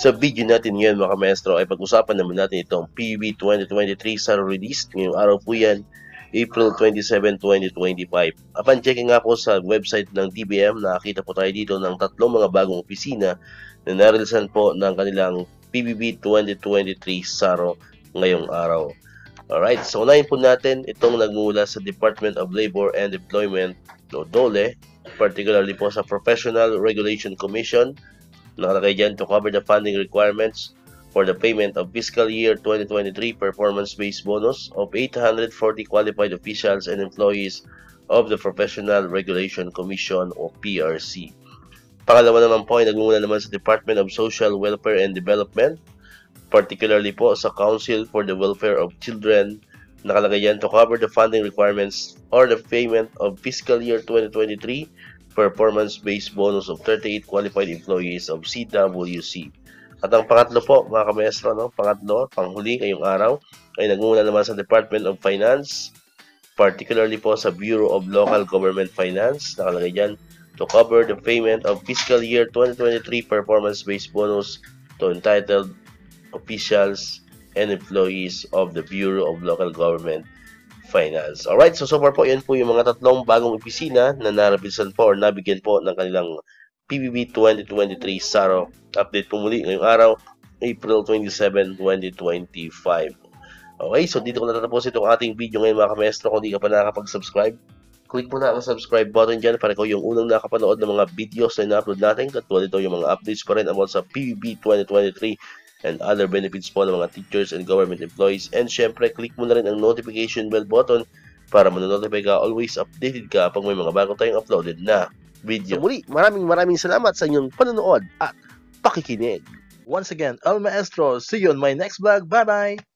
Sa video natin ngayon mga maestro ay pag-usapan naman natin itong PUB 2023 sa release. Ngayong araw po yan, April 27, 2025. Upon checking nga po sa website ng DBM, nakakita po tayo dito ng tatlong mga bagong opisina na narilisan po ng kanilang PBB 2023 SARO ngayong araw. Alright, so unahin po natin itong nagmula sa Department of Labor and Employment o DOLE, particularly po sa Professional Regulation Commission. Nakalagay dyan to cover the funding requirements for the payment of fiscal year 2023 performance-based bonus of 840 qualified officials and employees of the Professional Regulation Commission o PRC. Pangalawa naman po ay nagmumula naman sa Department of Social Welfare and Development, particularly po sa Council for the Welfare of Children. Nakalagay yan to cover the funding requirements or the payment of fiscal year 2023 performance-based bonus of 38 qualified employees of CWC. At ang pangatlo po, mga kamaestro, panghuli ngayong araw, ay nagmumula naman sa Department of Finance, particularly po sa Bureau of Local Government Finance. Nakalagay dyan, to cover the payment of fiscal year 2023 performance-based bonus to entitled officials and employees of the Bureau of Local Government Finance. Alright, so far po, yan po yung mga tatlong bagong opisina na narapisan po or nabigyan po ng kanilang PBB 2023 SARO. Update po muli ngayong araw, April 27, 2025. Okay, so dito ko natatapos itong ating video ngayon mga kamestro. Kung di ka pa nakakapag-subscribe, click mo na ang subscribe button dyan para ikaw yung unang nakapanood ng mga videos na ina-upload natin. Katulad ito yung mga updates pa rin about sa PBB 2023 and other benefits po ng mga teachers and government employees. And syempre, click mo na rin ang notification bell button para manonotify ka, always updated ka pag may mga bago tayong uploaded na video. So muli, maraming salamat sa inyong panonood at pakikinig. Once again, El Maestro, see you on my next vlog. Bye-bye!